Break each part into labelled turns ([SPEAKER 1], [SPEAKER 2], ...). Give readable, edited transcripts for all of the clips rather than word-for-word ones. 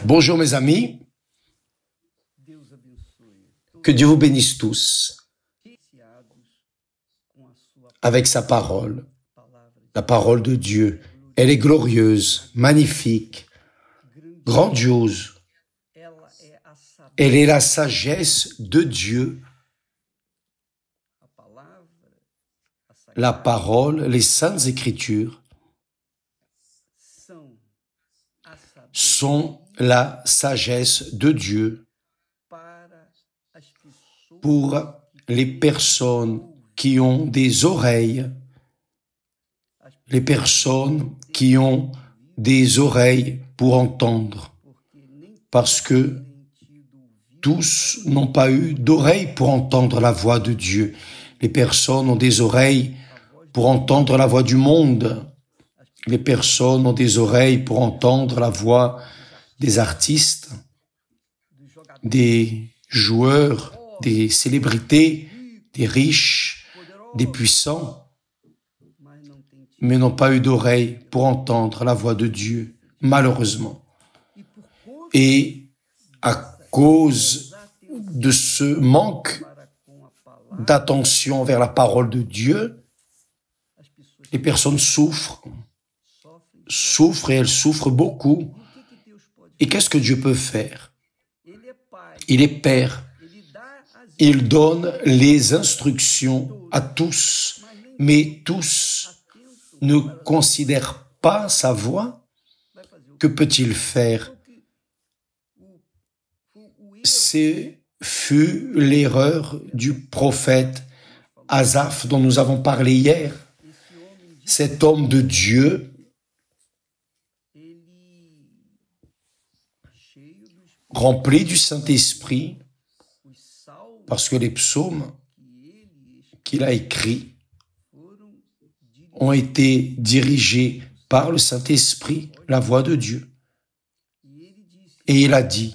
[SPEAKER 1] Bonjour mes amis, que Dieu vous bénisse tous avec sa parole, la parole de Dieu. Elle est glorieuse, magnifique, grandiose. Elle est la sagesse de Dieu. La parole, les saintes écritures sont la sagesse de Dieu pour les personnes qui ont des oreilles, les personnes qui ont des oreilles pour entendre, parce que tous n'ont pas eu d'oreilles pour entendre la voix de Dieu. Les personnes ont des oreilles pour entendre la voix du monde. Les personnes ont des oreilles pour entendre la voix des artistes, des joueurs, des célébrités, des riches, des puissants, mais n'ont pas eu d'oreilles pour entendre la voix de Dieu, malheureusement. Et à cause de ce manque d'attention vers la parole de Dieu, les personnes souffrent et elles souffrent beaucoup. Et qu'est-ce que Dieu peut faire? Il est Père. Il donne les instructions à tous, mais tous ne considèrent pas sa voix. Que peut-il faire? Ce fut l'erreur du prophète Asaph dont nous avons parlé hier. Cet homme de Dieu rempli du Saint-Esprit, parce que les psaumes qu'il a écrits ont été dirigés par le Saint-Esprit, la voix de Dieu. Et il a dit,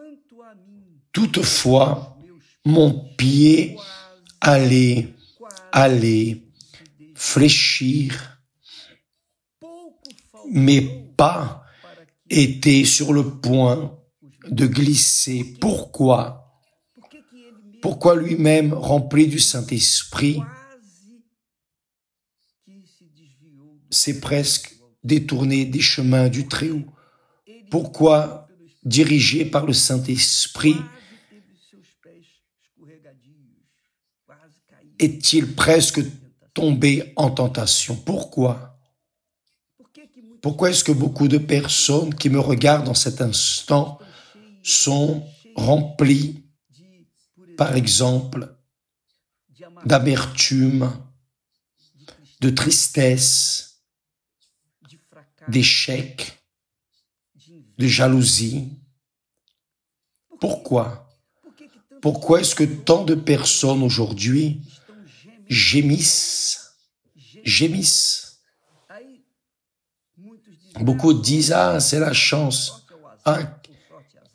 [SPEAKER 1] « Toutefois, mon pied allait fléchir, mes pas étaient sur le point de glisser. » Pourquoi? Pourquoi lui-même, rempli du Saint-Esprit, s'est presque détourné des chemins du Très-Haut? Pourquoi, dirigé par le Saint-Esprit, est-il presque tombé en tentation? Pourquoi? Pourquoi est-ce que beaucoup de personnes qui me regardent en cet instant sont remplies, par exemple, d'amertume, de tristesse, d'échec, de jalousie? Pourquoi? Pourquoi est-ce que tant de personnes aujourd'hui gémissent? Beaucoup disent, ah, c'est la chance. Ah,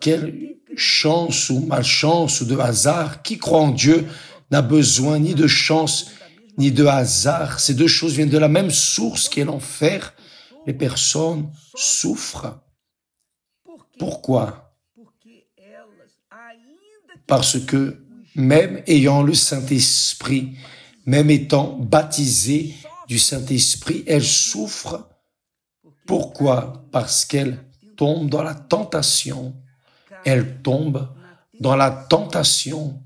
[SPEAKER 1] quelle chance ou malchance ou de hasard. Qui croit en Dieu n'a besoin ni de chance ni de hasard. Ces deux choses viennent de la même source qui est l'enfer. Les personnes souffrent. Pourquoi? Parce que même ayant le Saint-Esprit, même étant baptisées du Saint-Esprit, elles souffrent. Pourquoi? Parce qu'elles tombent dans la tentation. Elles tombent dans la tentation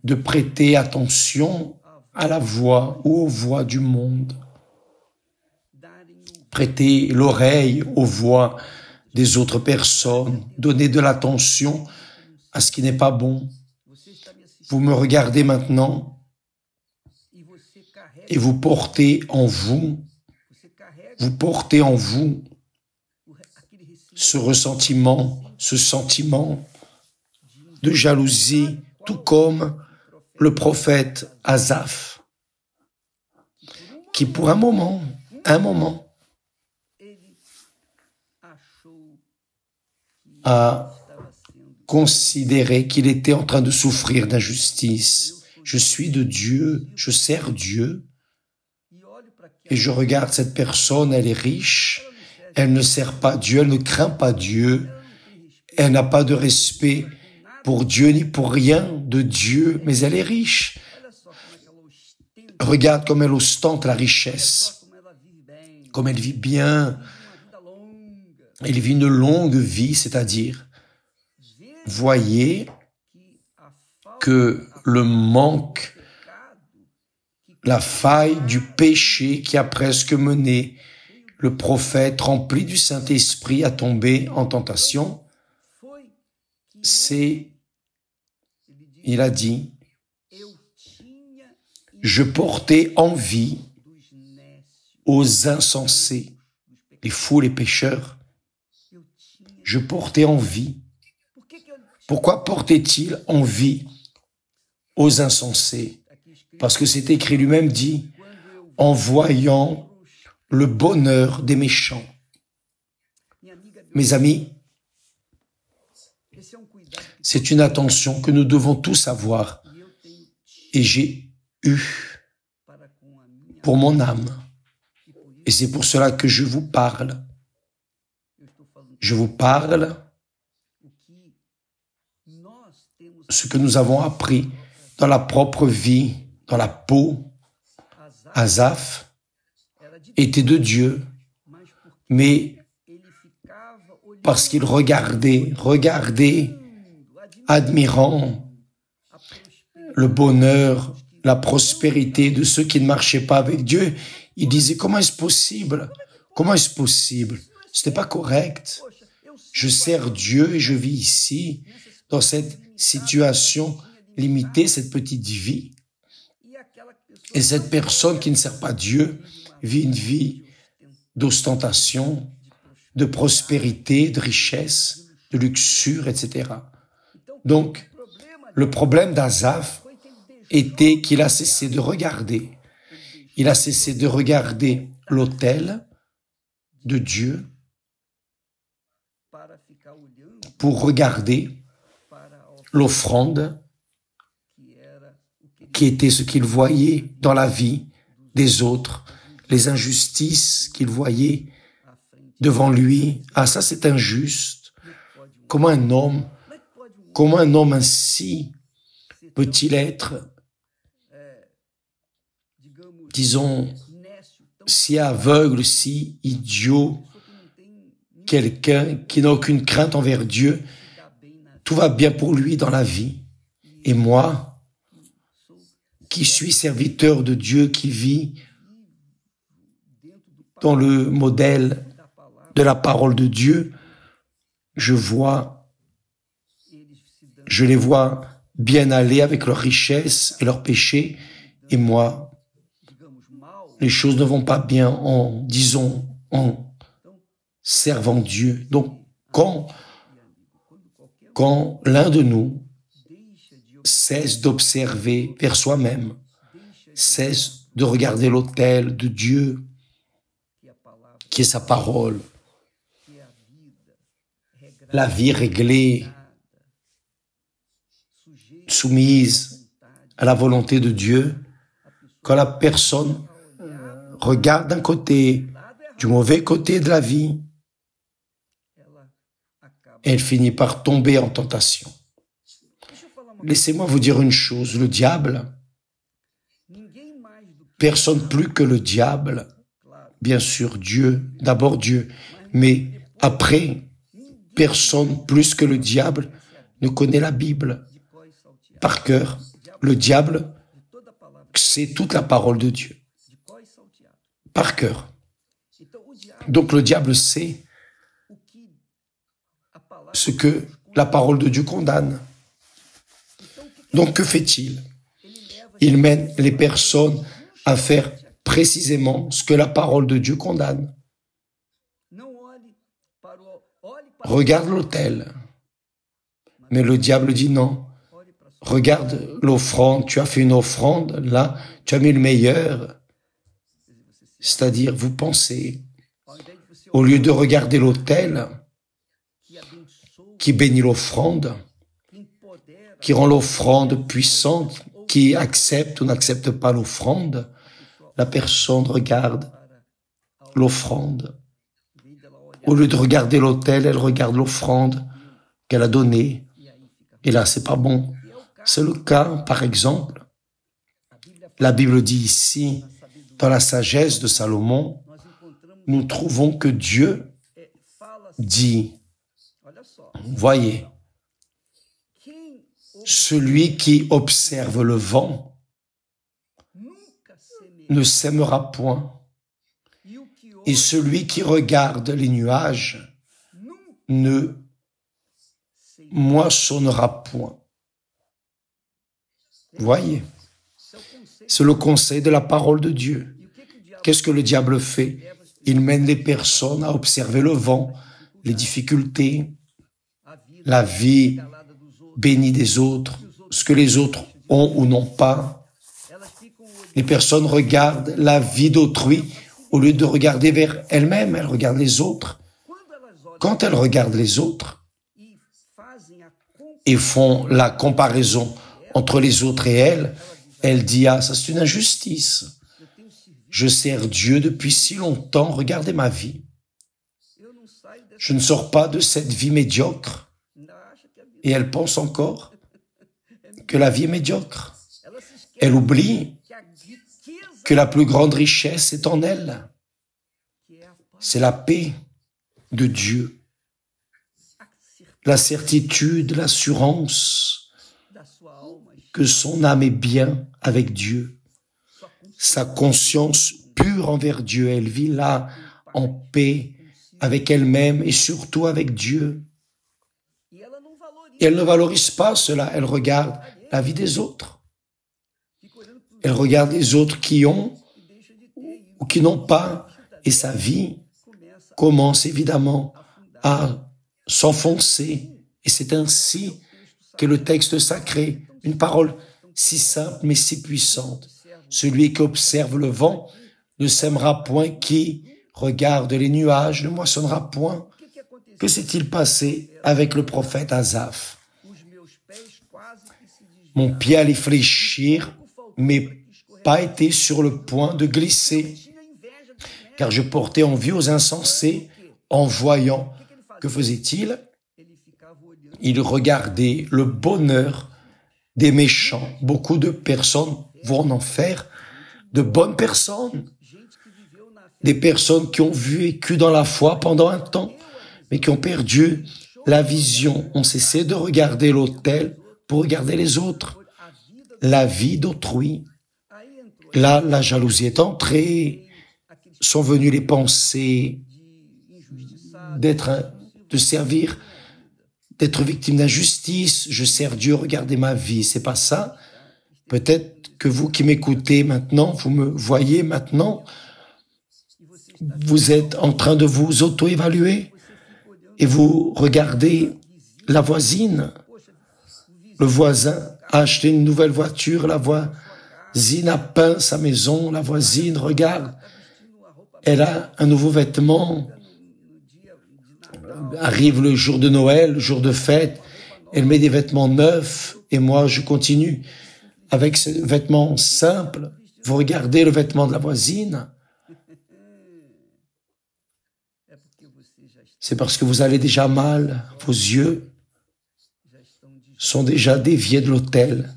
[SPEAKER 1] de prêter attention à la voix ou aux voix du monde. Prêter l'oreille aux voix des autres personnes, donner de l'attention à ce qui n'est pas bon. Vous me regardez maintenant et vous portez en vous ce ressentiment, ce sentiment de jalousie, tout comme le prophète Asaph, qui pour un moment, a considéré qu'il était en train de souffrir d'injustice. Je suis de Dieu, je sers Dieu, et je regarde cette personne, elle est riche, Elle ne sert pas Dieu, elle ne craint pas Dieu, elle n'a pas de respect pour Dieu ni pour rien de Dieu, mais elle est riche. Regarde comme elle ostente la richesse, comme elle vit bien. Elle vit une longue vie, c'est-à-dire, voyez que le manque, la faille du péché qui a presque mené le prophète rempli du Saint-Esprit à tomber en tentation, c'est, il a dit, je portais envie aux insensés, les fous, les pécheurs. Je portais envie. Pourquoi portait-il envie aux insensés? Parce que c'est écrit, lui-même dit, en voyant le bonheur des méchants. Mes amis, c'est une attention que nous devons tous avoir. Et j'ai eu pour mon âme. Et c'est pour cela que je vous parle. Je vous parle ce que nous avons appris dans la propre vie, dans la peau. Asaph était de Dieu, mais parce qu'il regardait, admirant le bonheur, la prospérité de ceux qui ne marchaient pas avec Dieu, il disait, comment est-ce possible? Comment est-ce possible? Ce n'est pas correct. Je sers Dieu et je vis ici, dans cette situation limitée, cette petite vie. Et cette personne qui ne sert pas Dieu vit une vie d'ostentation, de prospérité, de richesse, de luxure, etc. Donc, le problème d'Asaph était qu'il a cessé de regarder. Il a cessé de regarder l'autel de Dieu pour regarder l'offrande qui était ce qu'il voyait dans la vie des autres, les injustices qu'il voyait devant lui. Ah, ça c'est injuste. Comment un homme ainsi peut-il être, disons, si aveugle, si idiot, quelqu'un qui n'a aucune crainte envers Dieu, tout va bien pour lui dans la vie. Et moi, qui suis serviteur de Dieu, qui vit dans le modèle de la parole de Dieu, je les vois bien aller avec leurs richesses et leurs péchés, et moi, les choses ne vont pas bien en servant Dieu. Donc, quand l'un de nous cesse d'observer vers soi-même, cesse de regarder l'autel de Dieu, qui est sa parole, la vie réglée, soumise à la volonté de Dieu, quand la personne regarde d'un côté, du mauvais côté de la vie, elle finit par tomber en tentation. Laissez-moi vous dire une chose, le diable, personne plus que le diable, bien sûr Dieu, d'abord Dieu, mais après, personne plus que le diable ne connaît la Bible par cœur. Le diable, c'est toute la parole de Dieu, par cœur. Donc le diable sait ce que la parole de Dieu condamne. Donc que fait-il? Il mène les personnes à faire précisément ce que la parole de Dieu condamne. Regarde l'autel. Mais le diable dit non. Regarde l'offrande, tu as fait une offrande, là, tu as mis le meilleur. C'est-à-dire, vous pensez, au lieu de regarder l'autel qui bénit l'offrande, qui rend l'offrande puissante, qui accepte ou n'accepte pas l'offrande, la personne regarde l'offrande Au lieu de regarder l'autel, elle regarde l'offrande qu'elle a donnée. Et là, c'est pas bon. C'est le cas, par exemple, la Bible dit ici, dans la sagesse de Salomon, nous trouvons que Dieu dit, voyez, celui qui observe le vent ne sèmera point, et celui qui regarde les nuages ne moissonnera point. Voyez, c'est le conseil de la parole de Dieu. Qu'est-ce que le diable fait? Il mène les personnes à observer le vent, les difficultés, la vie bénie des autres, ce que les autres ont ou n'ont pas. Les personnes regardent la vie d'autrui au lieu de regarder vers elles-mêmes, elles regardent les autres. Quand elles regardent les autres et font la comparaison entre les autres et elles disent « Ah, ça c'est une injustice. Je sers Dieu depuis si longtemps, regardez ma vie. Je ne sors pas de cette vie médiocre. » Et elle pense encore que la vie est médiocre. Elle oublie que la plus grande richesse est en elle. C'est la paix de Dieu, la certitude, l'assurance que son âme est bien avec Dieu, sa conscience pure envers Dieu. Elle vit là en paix avec elle-même et surtout avec Dieu. Et elle ne valorise pas cela, elle regarde la vie des autres. Elle regarde les autres qui ont ou qui n'ont pas, et sa vie commence évidemment à s'enfoncer. Et c'est ainsi que le texte sacré, une parole si simple mais si puissante. Celui qui observe le vent ne sèmera point, qui regarde les nuages ne moissonnera point. Que s'est-il passé avec le prophète Asaph? Mon pied allait fléchir, mais pas été sur le point de glisser, car je portais envie aux insensés en voyant. Que faisait-il? Il regardait le bonheur des méchants. Beaucoup de personnes vont en enfer, de bonnes personnes, des personnes qui ont vécu dans la foi pendant un temps, mais qui ont perdu la vision, ont cessé de regarder l'autel pour regarder les autres, la vie d'autrui. Là, la jalousie est entrée, sont venues les pensées de servir, d'être victime d'injustice. Je sers Dieu, regardez ma vie, c'est pas ça. Peut-être que vous qui m'écoutez maintenant, vous me voyez maintenant, vous êtes en train de vous auto-évaluer et vous regardez la voisine. Le voisin a acheté une nouvelle voiture, la voisine a peint sa maison, la voisine regarde, elle a un nouveau vêtement. Arrive le jour de Noël, le jour de fête, elle met des vêtements neufs et moi je continue avec ce vêtement simple. Vous regardez le vêtement de la voisine, c'est parce que vous allez déjà mal, vos yeux sont déjà déviés de l'autel.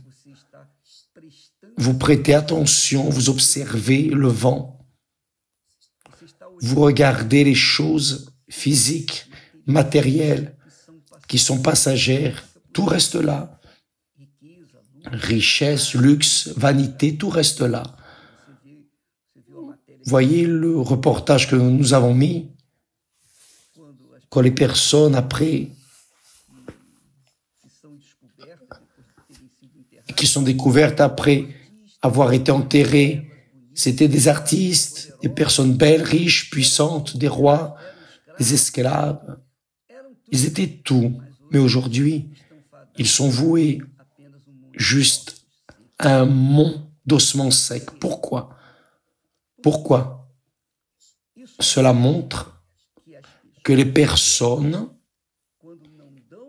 [SPEAKER 1] Vous prêtez attention, vous observez le vent, vous regardez les choses physiques, matérielles, qui sont passagères, tout reste là. Richesse, luxe, vanité, tout reste là. Voyez le reportage que nous avons mis, quand les personnes après, qui sont découvertes après avoir été enterrées, c'était des artistes, des personnes belles, riches, puissantes, des rois, des esclaves. Ils étaient tout, mais aujourd'hui, ils sont voués juste à un mont d'ossements secs. Pourquoi? Pourquoi? Cela montre que les personnes,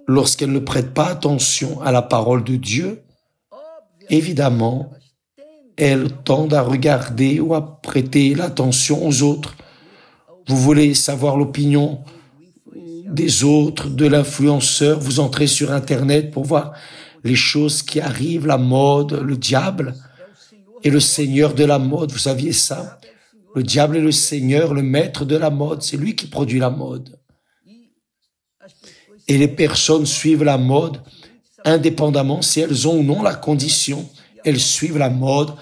[SPEAKER 1] lorsqu'elles ne prêtent pas attention à la parole de Dieu, évidemment, elles tendent à regarder ou à prêter l'attention aux autres. Vous voulez savoir l'opinion des autres, de l'influenceur. Vous entrez sur Internet pour voir les choses qui arrivent, la mode, le diable est le seigneur de la mode. Vous saviez ça? Le diable est le seigneur, le maître de la mode. C'est lui qui produit la mode. Et les personnes suivent la mode indépendamment si elles ont ou non la condition. Elles suivent la mode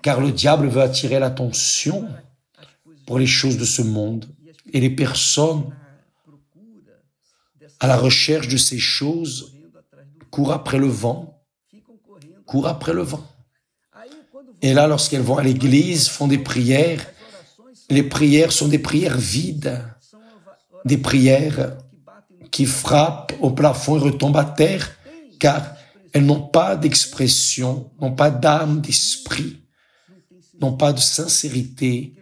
[SPEAKER 1] car le diable veut attirer l'attention pour les choses de ce monde. Et les personnes à la recherche de ces choses courent après le vent, courent après le vent. Et là, lorsqu'elles vont à l'église, font des prières, les prières sont des prières vides, des prières qui frappent au plafond et retombent à terre, car elles n'ont pas d'expression, n'ont pas d'âme, d'esprit, n'ont pas de sincérité,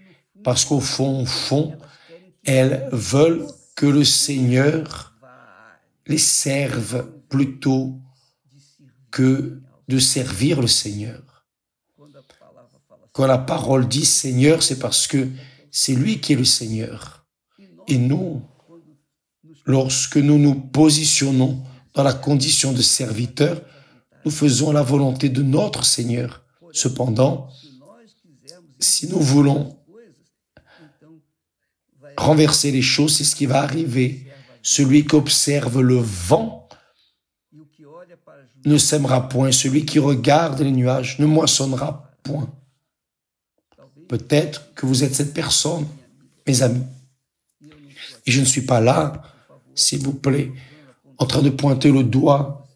[SPEAKER 1] parce qu'au fond, elles veulent que le Seigneur les serve plutôt que de servir le Seigneur. Quand la parole dit Seigneur, c'est parce que c'est lui qui est le Seigneur. Et nous, lorsque nous nous positionnons dans la condition de serviteur, nous faisons la volonté de notre Seigneur. Cependant, si nous voulons renverser les choses, c'est ce qui va arriver. Celui qui observe le vent ne sèmera point. Celui qui regarde les nuages ne moissonnera point. Peut-être que vous êtes cette personne, mes amis. Et je ne suis pas là, s'il vous plaît, en train de pointer le doigt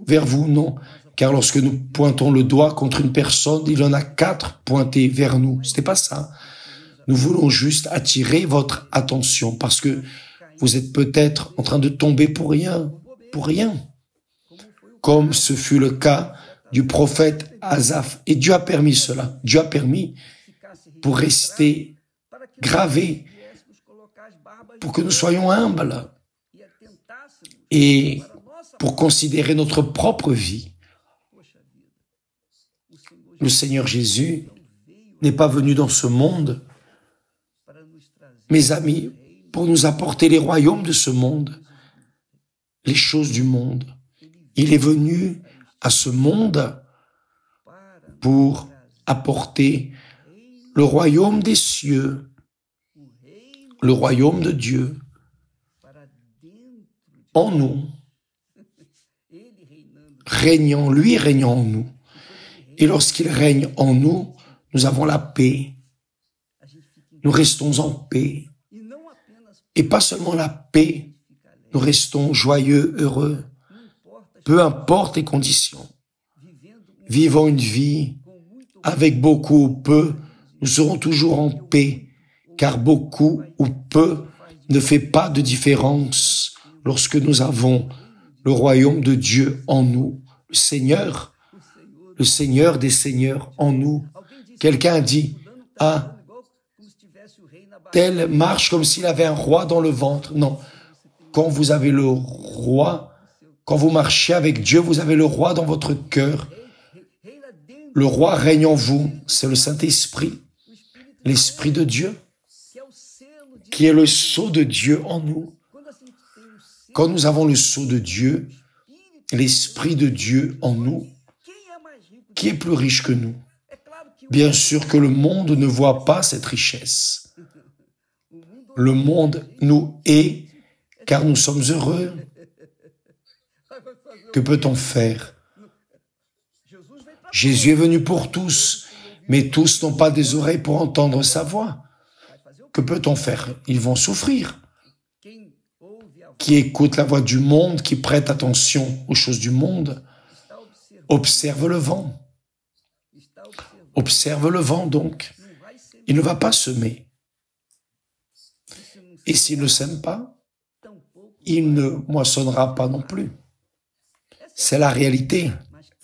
[SPEAKER 1] vers vous, non. Car lorsque nous pointons le doigt contre une personne, il y en a 4 pointés vers nous. Ce n'est pas ça. Nous voulons juste attirer votre attention parce que vous êtes peut-être en train de tomber pour rien, comme ce fut le cas du prophète Asaph. Et Dieu a permis cela. Dieu a permis pour rester gravés, pour que nous soyons humbles et pour considérer notre propre vie. Le Seigneur Jésus n'est pas venu dans ce monde, mes amis, pour nous apporter les royaumes de ce monde, les choses du monde. Il est venu à ce monde pour apporter le royaume des cieux, le royaume de Dieu, en nous, lui régnant en nous. Et lorsqu'il règne en nous, nous avons la paix. Nous restons en paix. Et pas seulement la paix, nous restons joyeux, heureux, peu importe les conditions. Vivons une vie avec beaucoup ou peu, nous serons toujours en paix, car beaucoup ou peu ne fait pas de différence lorsque nous avons le royaume de Dieu en nous, le Seigneur des Seigneurs en nous. Quelqu'un a dit, ah, tel marche comme s'il avait un roi dans le ventre. Non, quand vous avez le roi, quand vous marchez avec Dieu, vous avez le roi dans votre cœur. Le roi règne en vous, c'est le Saint-Esprit, l'Esprit de Dieu, qui est le sceau de Dieu en nous. Quand nous avons le sceau de Dieu, l'Esprit de Dieu en nous, qui est plus riche que nous? Bien sûr que le monde ne voit pas cette richesse. Le monde nous hait car nous sommes heureux. Que peut-on faire? Jésus est venu pour tous, mais tous n'ont pas des oreilles pour entendre sa voix. Que peut-on faire? Ils vont souffrir. Qui écoute la voix du monde, qui prête attention aux choses du monde, observe le vent. Observe le vent donc. Il ne va pas semer. Et s'il ne sème pas, il ne moissonnera pas non plus. C'est la réalité.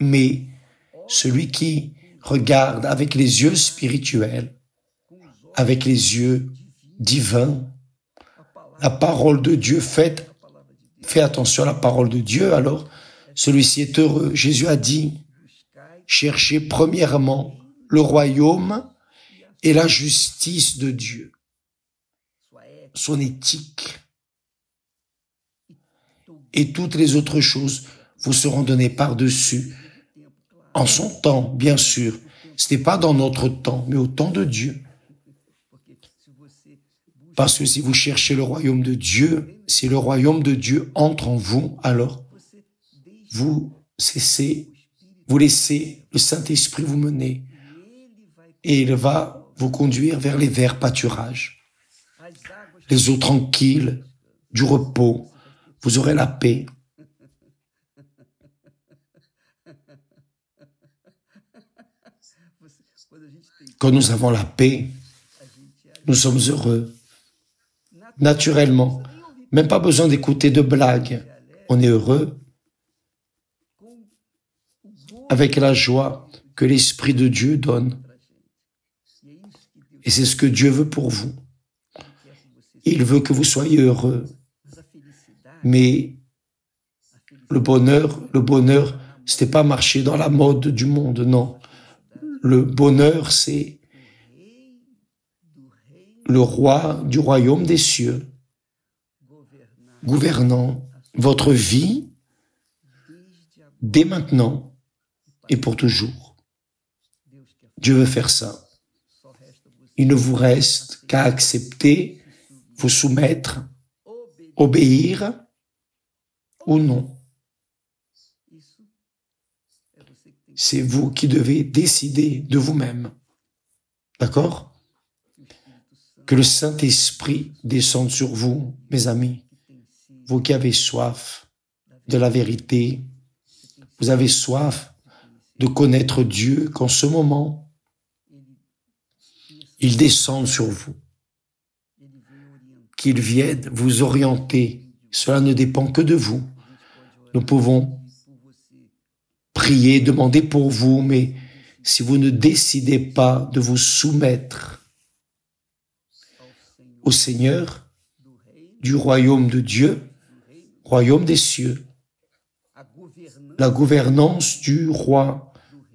[SPEAKER 1] Mais celui qui regarde avec les yeux spirituels, avec les yeux divins, la parole de Dieu, fait attention à la parole de Dieu, alors celui-ci est heureux. Jésus a dit, cherchez premièrement le royaume et la justice de Dieu, son éthique. et toutes les autres choses vous seront données par-dessus. En son temps, bien sûr. Ce n'est pas dans notre temps, mais au temps de Dieu. Parce que si vous cherchez le royaume de Dieu, si le royaume de Dieu entre en vous, alors vous laissez le Saint-Esprit vous mener et il va vous conduire vers les verts pâturages, les eaux tranquilles, du repos, vous aurez la paix. Quand nous avons la paix, nous sommes heureux. Naturellement, même pas besoin d'écouter de blagues. On est heureux avec la joie que l'Esprit de Dieu donne. Et c'est ce que Dieu veut pour vous. Il veut que vous soyez heureux. Mais le bonheur, c'était pas marcher dans la mode du monde, non. Le bonheur, c'est le roi du royaume des cieux, gouvernant votre vie dès maintenant et pour toujours. Dieu veut faire ça. Il ne vous reste qu'à accepter, vous soumettre, obéir ou non. C'est vous qui devez décider de vous-même. D'accord ? Que le Saint-Esprit descende sur vous, mes amis. Vous qui avez soif de la vérité, vous avez soif de connaître Dieu, qu'en ce moment, il descende sur vous, qu'il vienne vous orienter. Cela ne dépend que de vous. Nous pouvons prier, demander pour vous, mais si vous ne décidez pas de vous soumettre au Seigneur du royaume de Dieu, royaume des cieux, la gouvernance du roi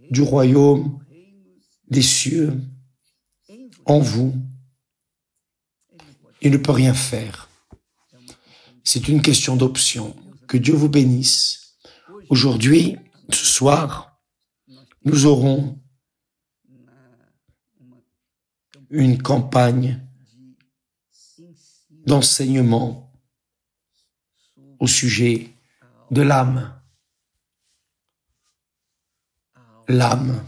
[SPEAKER 1] du royaume des cieux en vous, il ne peut rien faire. C'est une question d'option. Que Dieu vous bénisse. Aujourd'hui, ce soir, nous aurons une campagne d'enseignement au sujet de l'âme. L'âme.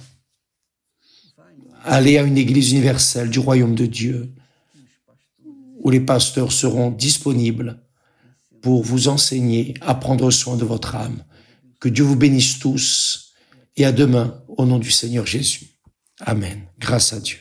[SPEAKER 1] Allez à une église universelle du royaume de Dieu où les pasteurs seront disponibles pour vous enseigner à prendre soin de votre âme. Que Dieu vous bénisse tous et à demain au nom du Seigneur Jésus. Amen. Grâce à Dieu.